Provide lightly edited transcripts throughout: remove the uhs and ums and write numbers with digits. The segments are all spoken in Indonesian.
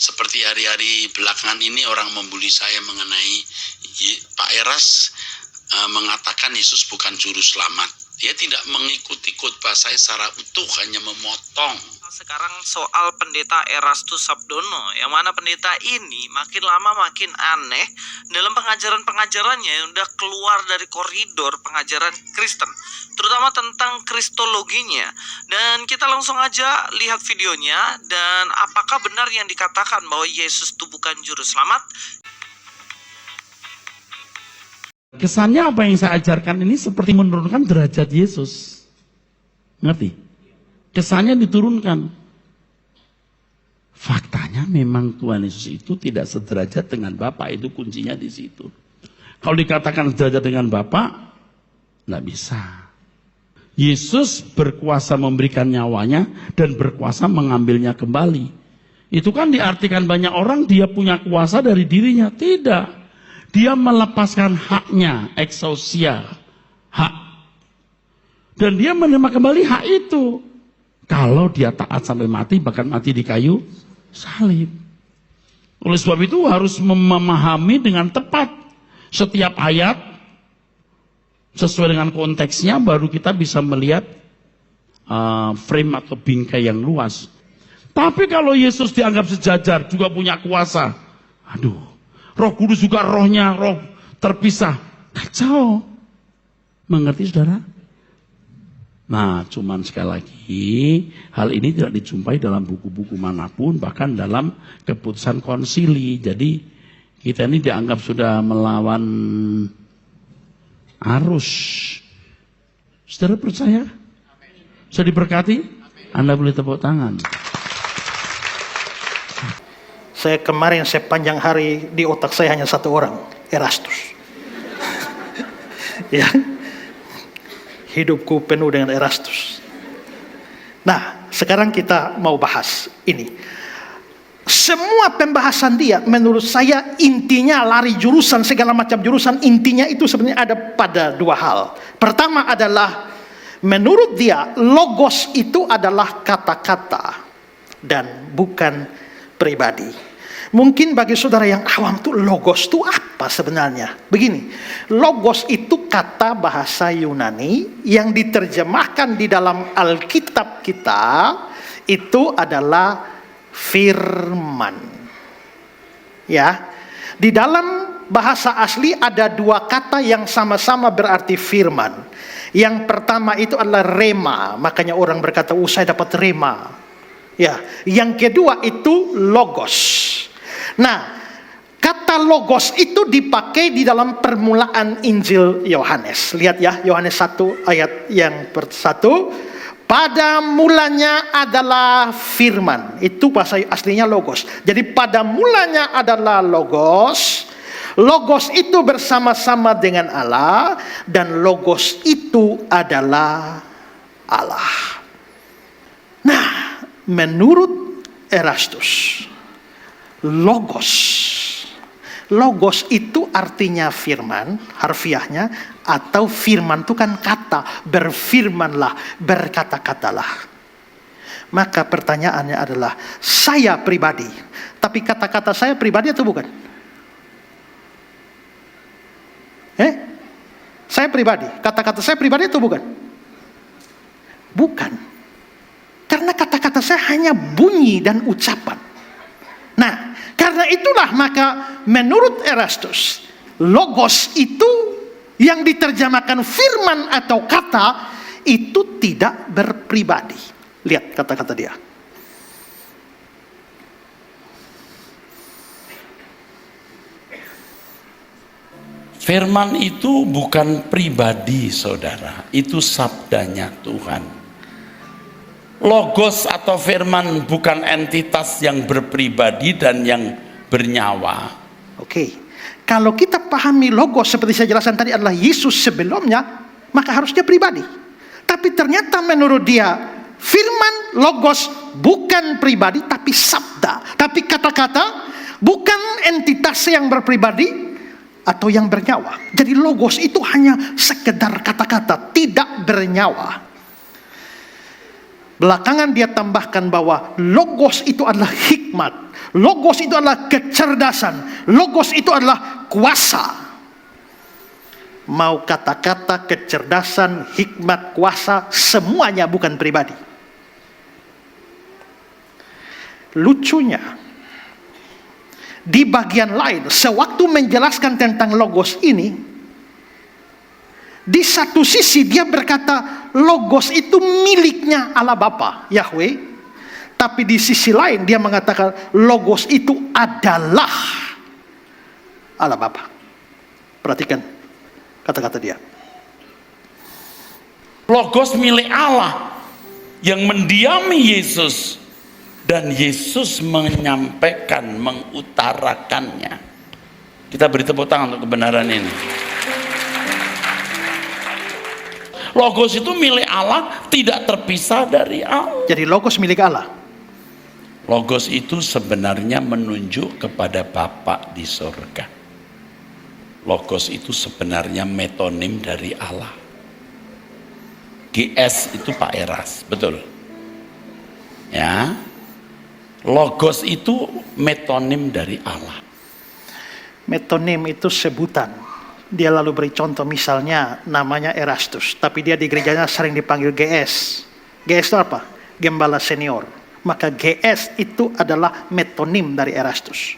Seperti hari-hari belakangan ini orang membuli saya mengenai Pak Eras mengatakan Yesus bukan juru selamat. Dia tidak mengikuti khotbah saya secara utuh, hanya memotong. Sekarang soal pendeta Erastus Sabdono, yang mana pendeta ini makin lama makin aneh dalam pengajaran-pengajarannya yang udah keluar dari koridor pengajaran Kristen, terutama tentang kristologinya. Dan kita langsung aja lihat videonya, dan apakah benar yang dikatakan bahwa Yesus itu bukan juru selamat? Kesannya apa yang saya ajarkan ini seperti menurunkan derajat Yesus. Ngerti? Kesannya diturunkan. Faktanya memang Tuhan Yesus itu tidak sederajat dengan Bapa, itu kuncinya di situ. Kalau dikatakan sederajat dengan Bapa, nggak bisa. Yesus berkuasa memberikan nyawanya dan berkuasa mengambilnya kembali. Itu kan diartikan banyak orang dia punya kuasa dari dirinya. Tidak. Dia melepaskan haknya, exousia, hak. Dan dia menerima kembali hak itu. Kalau dia taat sampai mati, bahkan mati di kayu salib. Oleh sebab itu harus memahami dengan tepat setiap ayat sesuai dengan konteksnya, baru kita bisa melihat frame atau bingkai yang luas. Tapi kalau Yesus dianggap sejajar, juga punya kuasa, aduh, Roh Kudus juga rohnya, roh terpisah, kacau. Mengerti saudara? Nah, cuman sekali lagi, hal ini tidak dijumpai dalam buku-buku manapun, bahkan dalam keputusan konsili. Jadi, kita ini dianggap sudah melawan arus. Saudara percaya? Sudah diberkati? Anda boleh tepuk tangan. Kemarin sepanjang hari di otak saya hanya satu orang, Erastus. Ya. Hidupku penuh dengan Erastus. Nah, sekarang kita mau bahas ini. Semua pembahasan dia menurut saya intinya lari jurusan, segala macam jurusan, intinya itu sebenarnya ada pada dua hal. Pertama adalah menurut dia logos itu adalah kata-kata dan bukan pribadi. Mungkin bagi saudara yang awam tuh logos itu apa sebenarnya? Begini, logos itu kata bahasa Yunani yang diterjemahkan di dalam Alkitab kita itu adalah firman. Ya, di dalam bahasa asli ada dua kata yang sama-sama berarti firman. Yang pertama itu adalah rema, makanya orang berkata, saya dapat rema. Ya, yang kedua itu logos. Nah, kata logos itu dipakai di dalam permulaan Injil Yohanes. Lihat ya, Yohanes 1 ayat yang per-1. Pada mulanya adalah firman. Itu bahasa aslinya logos. Jadi pada mulanya adalah logos. Logos itu bersama-sama dengan Allah. Dan logos itu adalah Allah. Nah, menurut Erastus, Logos itu artinya firman, harfiahnya, atau firman itu kan kata, berfirmanlah, berkata-katalah. Maka pertanyaannya adalah, saya pribadi, tapi kata-kata saya pribadi atau bukan? Saya pribadi, kata-kata saya pribadi atau bukan? Bukan. Karena kata-kata saya hanya bunyi dan ucapan. Nah, karena itulah maka menurut Erastus, logos itu yang diterjemahkan firman atau kata itu tidak berpribadi. Lihat kata-kata dia. Firman itu bukan pribadi, saudara. Itu sabdanya Tuhan. Logos atau firman bukan entitas yang berpribadi dan yang bernyawa. Oke. Kalau kita pahami logos seperti saya jelaskan tadi adalah Yesus sebelumnya, maka harusnya pribadi. Tapi ternyata menurut dia, firman logos bukan pribadi tapi sabda. Tapi kata-kata bukan entitas yang berpribadi atau yang bernyawa. Jadi logos itu hanya sekedar kata-kata, tidak bernyawa. Belakangan dia tambahkan bahwa logos itu adalah hikmat, logos itu adalah kecerdasan, logos itu adalah kuasa. Mau kata-kata kecerdasan, hikmat, kuasa, semuanya bukan pribadi. Lucunya, di bagian lain, sewaktu menjelaskan tentang logos ini, di satu sisi dia berkata logos itu miliknya Allah Bapa, Yahweh. Tapi di sisi lain dia mengatakan logos itu adalah Allah Bapa. Perhatikan kata-kata dia. Logos milik Allah yang mendiami Yesus, dan Yesus menyampaikan, mengutarakannya. Kita beri tepuk tangan untuk kebenaran ini. Logos itu milik Allah, tidak terpisah dari Allah. Jadi logos milik Allah. Logos itu sebenarnya menunjuk kepada Bapa di surga. Logos itu sebenarnya metonim dari Allah. GS itu Pak Eras, betul? Ya. Logos itu metonim dari Allah. Metonim itu sebutan. Dia lalu beri contoh, misalnya namanya Erastus, tapi dia di gerejanya sering dipanggil GS. GS itu apa? Gembala senior. Maka GS itu adalah metonim dari Erastus.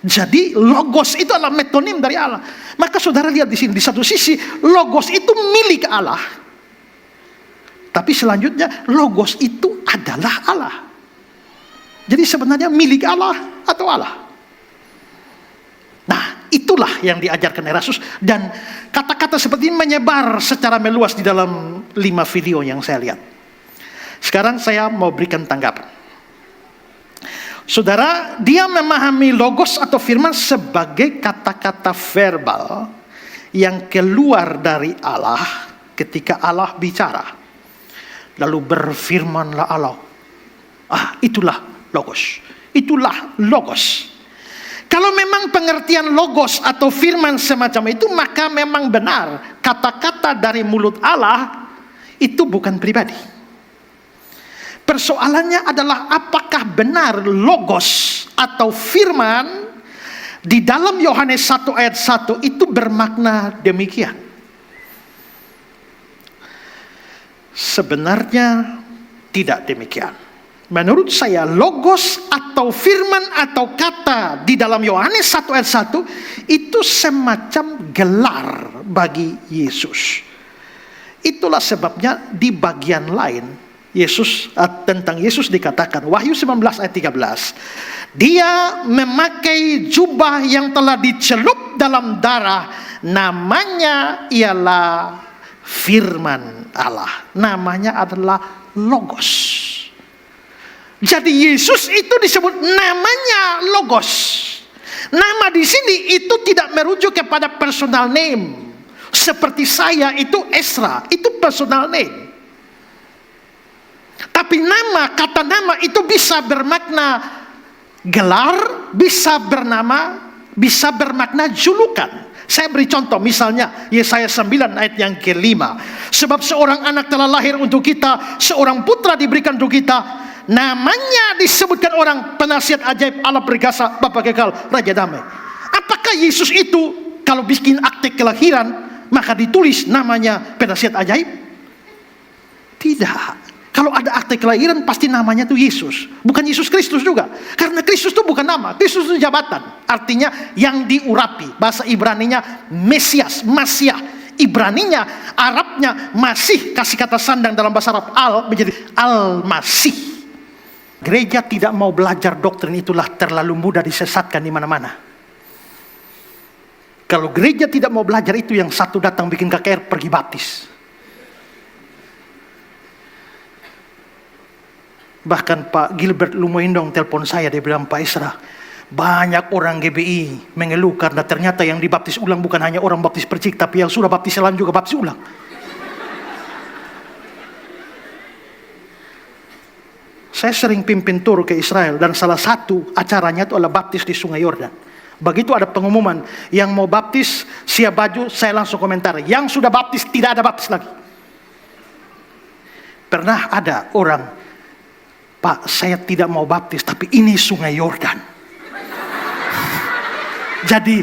Jadi logos itu adalah metonim dari Allah. Maka saudara lihat di sini, di satu sisi logos itu milik Allah. Tapi selanjutnya logos itu adalah Allah. Jadi sebenarnya milik Allah atau Allah. Nah, itulah yang diajarkan Erastus, dan kata-kata seperti ini menyebar secara meluas di dalam 5 video yang saya lihat. Sekarang saya mau berikan tanggapan. Saudara, dia memahami logos atau firman sebagai kata-kata verbal yang keluar dari Allah ketika Allah bicara. Lalu berfirmanlah Allah. Itulah logos. Itulah logos. Kalau memang pengertian logos atau firman semacam itu, maka memang benar kata-kata dari mulut Allah itu bukan pribadi. Persoalannya adalah apakah benar logos atau firman di dalam Yohanes 1 ayat 1 itu bermakna demikian. Sebenarnya tidak demikian. Menurut saya logos atau firman atau kata di dalam Yohanes 1 ayat 1 itu semacam gelar bagi Yesus. Itulah sebabnya di bagian lain tentang Yesus dikatakan, Wahyu 19 ayat 13, dia memakai jubah yang telah dicelup dalam darah, namanya ialah firman Allah, namanya adalah logos. Jadi Yesus itu disebut namanya logos. Nama di sini itu tidak merujuk kepada personal name. Seperti saya itu Esra, itu personal name. Tapi kata nama itu bisa bermakna gelar, bisa bermakna julukan. Saya beri contoh, misalnya Yesaya 9 ayat yang ke-5. Sebab seorang anak telah lahir untuk kita, seorang putra diberikan untuk kita. Namanya disebutkan orang penasihat ajaib, Allah perkasa, Bapa kekal, Raja damai. Apakah Yesus itu kalau bikin akte kelahiran maka ditulis namanya penasihat ajaib? Tidak. Kalau ada akte kelahiran pasti namanya itu Yesus, bukan Yesus Kristus juga. Karena Kristus itu bukan nama, Kristus itu jabatan. Artinya yang diurapi. Bahasa Ibraninya Mesias, Masiah. Ibraninya, Arabnya Masih, kasih kata sandang dalam bahasa Arab al menjadi Al-Masih. Gereja tidak mau belajar doktrin itulah terlalu mudah disesatkan di mana-mana. Kalau gereja tidak mau belajar itu, yang satu datang bikin KKR pergi baptis. Bahkan Pak Gilbert Lumoindong telepon saya, dia bilang, Pak Esra, banyak orang GBI mengeluh karena ternyata yang dibaptis ulang bukan hanya orang baptis percik, tapi yang sudah baptis selam juga baptis ulang. Saya sering pimpin tur ke Israel, dan salah satu acaranya itu adalah baptis di Sungai Yordan. Begitu ada pengumuman yang mau baptis siap baju, saya langsung komentar, yang sudah baptis tidak ada baptis lagi. Pernah ada orang, Pak, saya tidak mau baptis, tapi ini sungai Yordan. Jadi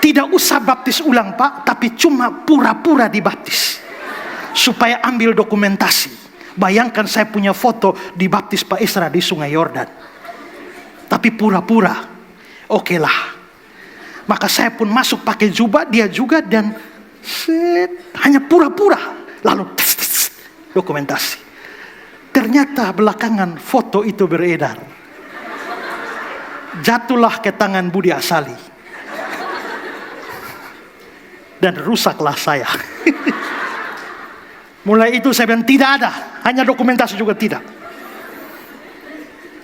tidak usah baptis ulang, Pak, tapi cuma pura-pura dibaptis. Supaya ambil dokumentasi. Bayangkan saya punya foto dibaptis Pak Isra di sungai Yordan. Tapi pura-pura. Oke lah. Maka saya pun masuk pakai jubah, dia juga, dan hanya pura-pura. Lalu dokumentasi. Ternyata belakangan foto itu beredar. Jatuhlah ke tangan Budi Asali. Dan rusaklah saya. Mulai itu saya bilang tidak ada. Hanya dokumentasi juga tidak.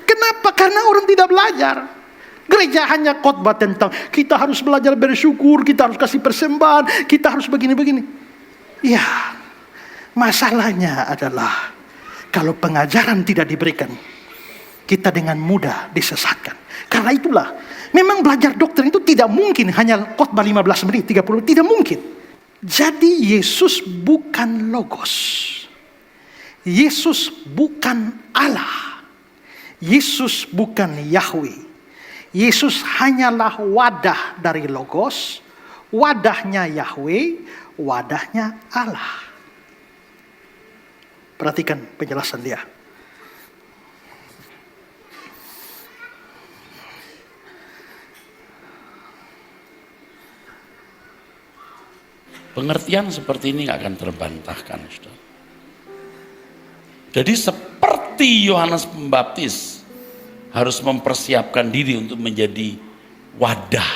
Kenapa? Karena orang tidak belajar. Gereja hanya khotbah tentang kita harus belajar bersyukur, kita harus kasih persembahan, kita harus begini-begini. Ya, masalahnya adalah kalau pengajaran tidak diberikan, kita dengan mudah disesatkan. Karena itulah, memang belajar doktrin itu tidak mungkin hanya khotbah 15 menit, 30 menit, tidak mungkin. Jadi Yesus bukan logos. Yesus bukan Allah. Yesus bukan Yahweh. Yesus hanyalah wadah dari logos, wadahnya Yahweh, wadahnya Allah. Perhatikan penjelasan dia. Pengertian seperti ini nggak akan terbantahkan, saudara. Jadi seperti Yohanes Pembaptis harus mempersiapkan diri untuk menjadi wadah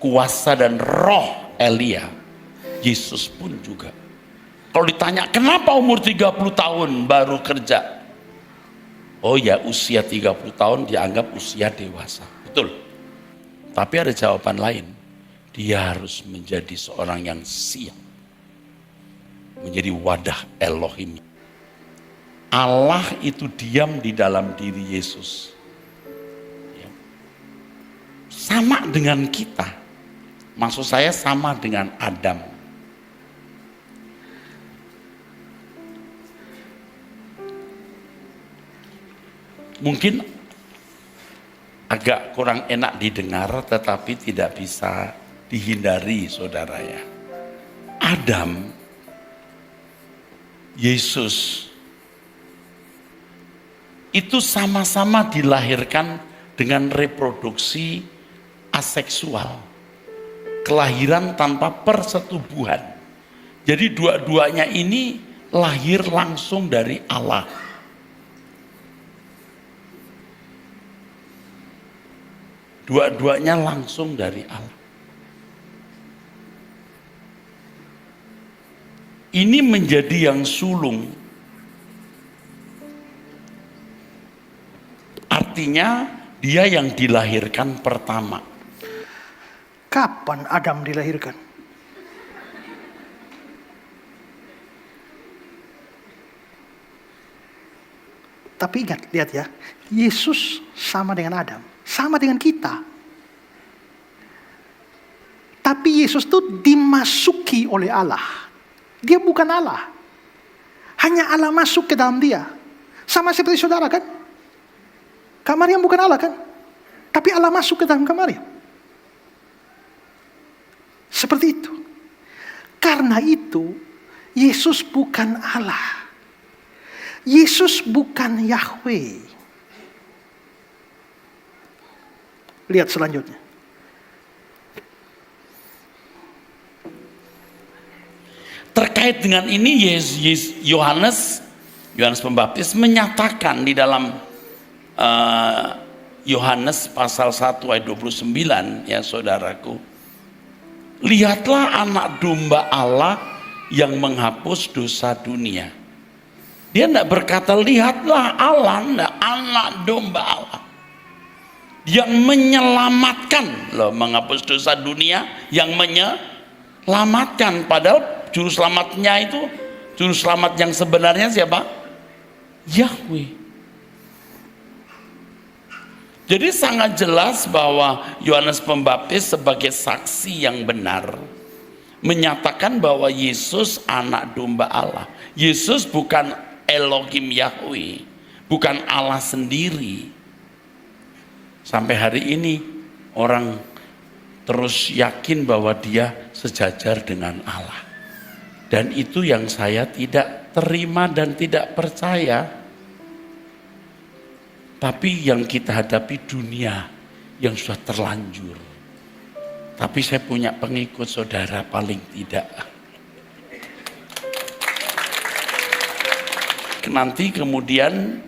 kuasa dan roh Elia, Yesus pun juga. Kalau ditanya kenapa umur 30 tahun baru kerja? Oh ya, usia 30 tahun dianggap usia dewasa. Betul. Tapi ada jawaban lain. Dia harus menjadi seorang yang siap. Menjadi wadah Elohim. Allah itu diam di dalam diri Yesus. Ya. Sama dengan kita. Maksud saya sama dengan Adam. Mungkin agak kurang enak didengar, tetapi tidak bisa dihindari, saudara ya. Adam, Yesus, itu sama-sama dilahirkan dengan reproduksi aseksual. Kelahiran tanpa persetubuhan. Jadi dua-duanya ini lahir langsung dari Allah. Dua-duanya langsung dari Allah. Ini menjadi yang sulung. Artinya dia yang dilahirkan pertama. Kapan Adam dilahirkan? Tapi ingat, lihat ya. Yesus sama dengan Adam. Sama dengan kita. Tapi Yesus itu dimasuki oleh Allah. Dia bukan Allah. Hanya Allah masuk ke dalam dia. Sama seperti saudara kan? Kak Maryam bukan Allah kan? Tapi Allah masuk ke dalam Kak Maryam. Seperti itu. Karena itu, Yesus bukan Allah. Yesus bukan Yahweh. Lihat selanjutnya. Terkait dengan ini, Yohanes Pembaptis menyatakan di dalam Yohanes pasal 1 ayat 29, ya saudaraku. Lihatlah anak domba Allah yang menghapus dosa dunia. Dia tidak berkata lihatlah Allah, enggak, anak domba Allah yang menyelamatkan, loh, menghapus dosa dunia, yang menyelamatkan. Padahal juru selamatnya itu, juru selamat yang sebenarnya siapa? Yahweh. Jadi sangat jelas bahwa Yohanes Pembaptis sebagai saksi yang benar menyatakan bahwa Yesus anak domba Allah. Yesus bukan Elohim Yahweh, bukan Allah sendiri. Sampai hari ini orang terus yakin bahwa dia sejajar dengan Allah. Dan itu yang saya tidak terima dan tidak percaya. Tapi yang kita hadapi dunia yang sudah terlanjur. Tapi saya punya pengikut, saudara, paling tidak. Nanti kemudian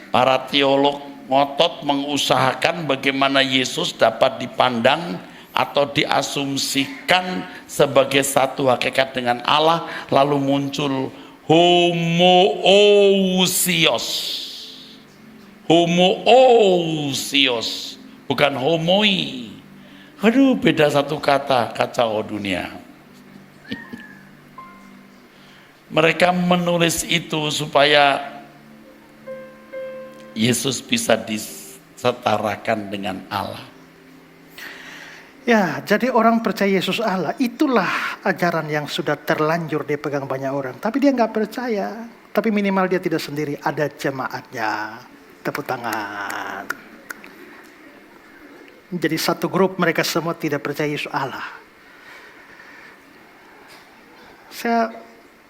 para teolog ngotot mengusahakan bagaimana Yesus dapat dipandang atau diasumsikan sebagai satu hakikat dengan Allah, lalu muncul homoousios. Homoousios, bukan homoi. Aduh, beda satu kata, kacau dunia. Mereka menulis itu supaya Yesus bisa disetarakan dengan Allah. Ya, jadi orang percaya Yesus Allah, itulah ajaran yang sudah terlanjur dipegang banyak orang. Tapi dia nggak percaya. Tapi minimal dia tidak sendiri, ada jemaatnya. Tepuk tangan. Jadi satu grup mereka semua tidak percaya Yesus Allah. Saya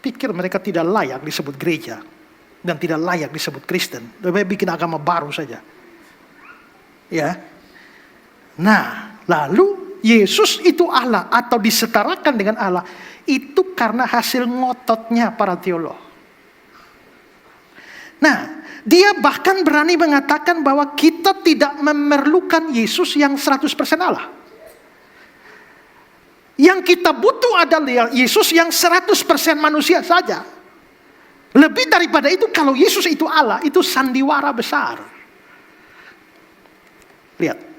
pikir mereka tidak layak disebut gereja. Dan tidak layak disebut Kristen. Lebih baik bikin agama baru saja. Ya. Nah, lalu Yesus itu Allah atau disetarakan dengan Allah. Itu karena hasil ngototnya para teolog. Nah, dia bahkan berani mengatakan bahwa kita tidak memerlukan Yesus yang 100% Allah. Yang kita butuh adalah Yesus yang 100% manusia saja. Lebih daripada itu, kalau Yesus itu Allah, itu sandiwara besar. Lihat.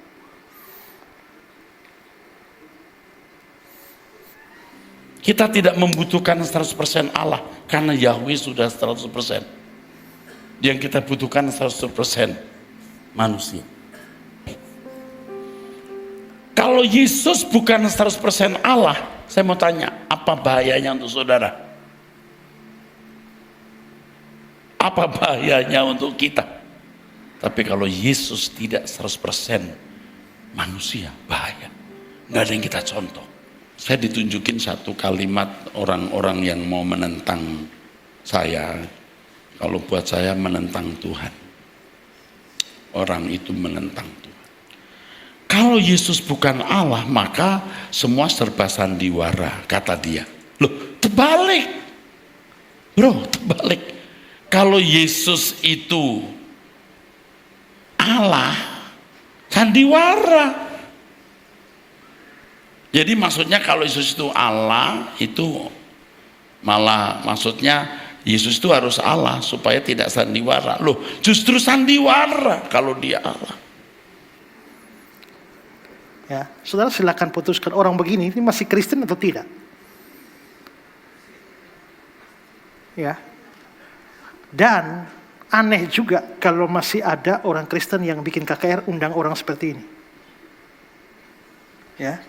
Kita tidak membutuhkan 100% Allah karena Yahweh sudah 100%. Yang kita butuhkan 100% manusia. Kalau Yesus bukan 100% Allah, saya mau tanya, apa bahayanya untuk saudara? Apa bahayanya untuk kita? Tapi kalau Yesus tidak 100% manusia, bahaya. Nggak ada yang kita contoh. Saya ditunjukin satu kalimat orang-orang yang mau menentang saya. Kalau buat saya menentang Tuhan. Orang itu menentang Tuhan. Kalau Yesus bukan Allah, maka semua serba sandiwara, kata dia. Loh, terbalik. Bro, terbalik. Kalau Yesus itu Allah, sandiwara. Jadi maksudnya kalau Yesus itu Allah, itu malah maksudnya Yesus itu harus Allah supaya tidak sandiwara. Loh, justru sandiwara kalau dia Allah. Ya, saudara silakan putuskan orang begini ini masih Kristen atau tidak. Ya. Dan aneh juga kalau masih ada orang Kristen yang bikin KKR undang orang seperti ini. Ya.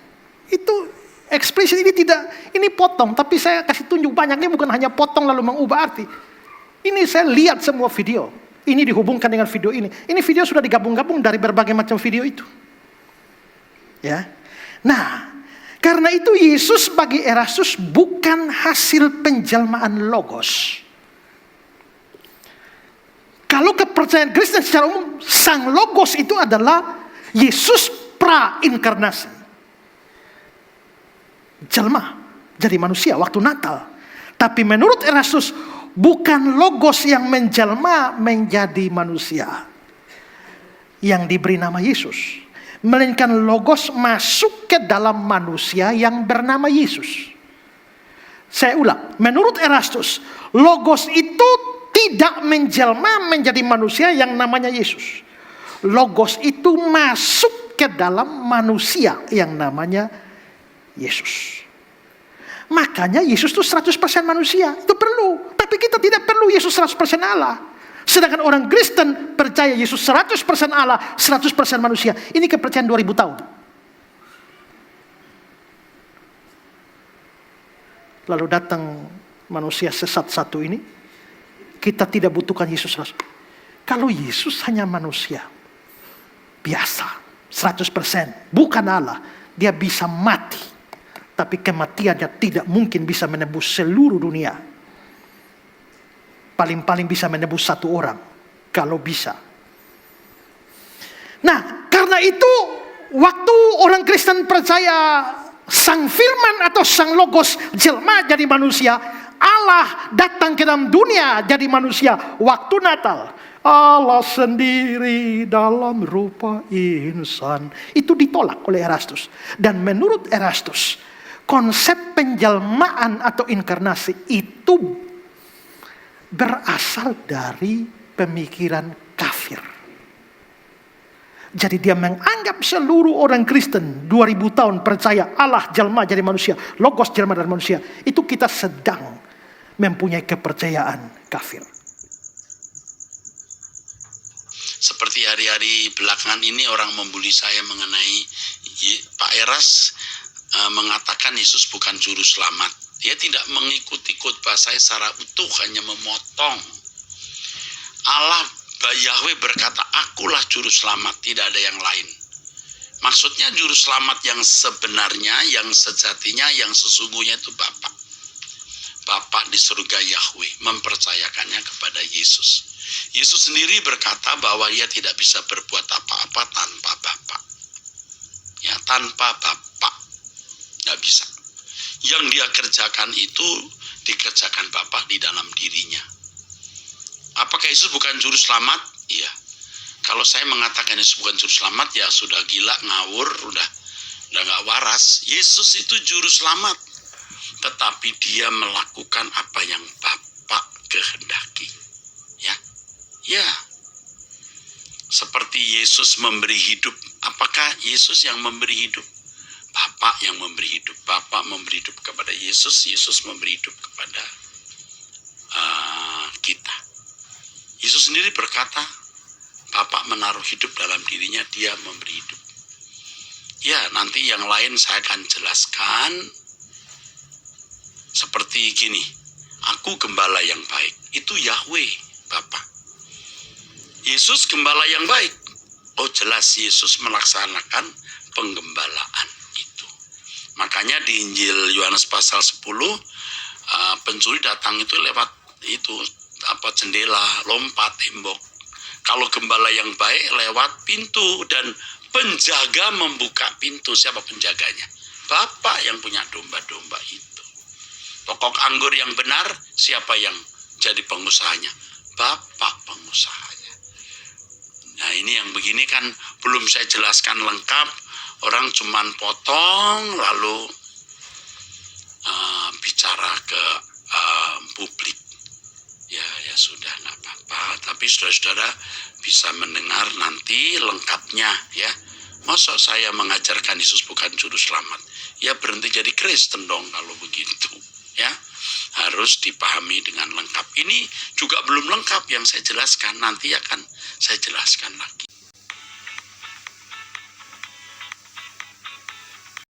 Itu ekspresi ini tidak, ini potong, tapi saya kasih tunjuk banyaknya bukan hanya potong lalu mengubah arti. Ini saya lihat semua video. Ini dihubungkan dengan video ini. Ini video sudah digabung-gabung dari berbagai macam video itu. Ya. Nah, karena itu Yesus bagi Erastus bukan hasil penjelmaan logos. Kalau kepercayaan Kristen secara umum, sang logos itu adalah Yesus pra-inkarnasi. Jelma jadi manusia waktu Natal. Tapi menurut Erastus bukan logos yang menjelma menjadi manusia yang diberi nama Yesus, melainkan logos masuk ke dalam manusia yang bernama Yesus. Saya ulang, menurut Erastus logos itu tidak menjelma menjadi manusia yang namanya Yesus. Logos itu masuk ke dalam manusia yang namanya Yesus. Makanya Yesus itu 100% manusia. Itu perlu. Tapi kita tidak perlu Yesus 100% Allah. Sedangkan orang Kristen percaya Yesus 100% Allah, 100% manusia. Ini kepercayaan 2000 tahun. lalu datang manusia sesat satu ini, kita tidak butuhkan Yesus. Kalau Yesus hanya manusia biasa, 100%, bukan Allah, dia bisa mati. Tapi kematiannya tidak mungkin bisa menebus seluruh dunia. Paling-paling bisa menebus satu orang, kalau bisa. Nah, karena itu, waktu orang Kristen percaya Sang Firman atau Sang Logos jelma jadi manusia, Allah datang ke dalam dunia jadi manusia waktu Natal. Allah sendiri dalam rupa insan. Itu ditolak oleh Erastus. Dan menurut Erastus, konsep penjelmaan atau inkarnasi itu berasal dari pemikiran kafir. Jadi dia menganggap seluruh orang Kristen 2000 tahun percaya Allah jelma jadi manusia, Logos jelma dari manusia. Itu kita sedang mempunyai kepercayaan kafir. Seperti hari-hari belakangan ini orang membuli saya mengenai Pak Eras mengatakan Yesus bukan juru selamat. Dia tidak mengikuti khotbah saya secara utuh, hanya memotong. Allah Yahweh berkata, akulah juru selamat, tidak ada yang lain. Maksudnya juru selamat yang sebenarnya, yang sejatinya, yang sesungguhnya itu Bapa. Bapa di surga Yahweh mempercayakannya kepada Yesus. Yesus sendiri berkata bahwa dia tidak bisa berbuat apa-apa tanpa Bapa. Ya, tanpa Bapa nggak bisa. Yang dia kerjakan itu dikerjakan Bapa di dalam dirinya. Apakah Yesus bukan juru selamat? Iya. Kalau saya mengatakan Yesus bukan juru selamat, ya sudah gila, ngawur, udah nggak waras. Yesus itu juru selamat, tetapi dia melakukan apa yang Bapa kehendaki. Ya, seperti Yesus memberi hidup. Apakah Yesus yang memberi hidup? Bapa yang memberi hidup. Bapa memberi hidup kepada Yesus. Yesus memberi hidup kepada kita. Yesus sendiri berkata, Bapa menaruh hidup dalam dirinya, dia memberi hidup. Ya, nanti yang lain saya akan jelaskan. Seperti gini, aku gembala yang baik. Itu Yahweh, Bapa. Yesus gembala yang baik. Oh, jelas Yesus melaksanakan penggembalaan itu. Makanya di Injil Yohanes pasal 10, pencuri datang itu lewat jendela, lompat, tembok. Kalau gembala yang baik lewat pintu, dan penjaga membuka pintu. Siapa penjaganya? Bapa yang punya domba-domba itu. Pokok anggur yang benar, siapa yang jadi pengusahanya? Bapa pengusahanya. Nah, ini yang begini kan belum saya jelaskan lengkap. Orang cuman potong lalu bicara ke publik. Ya sudah, nggak apa-apa. Tapi saudara-saudara bisa mendengar nanti lengkapnya ya. Masa saya mengajarkan Yesus bukan juru selamat? Ya berhenti jadi Kristen dong kalau begitu ya. Harus dipahami dengan lengkap. Ini juga belum lengkap yang saya jelaskan, nanti akan saya jelaskan lagi.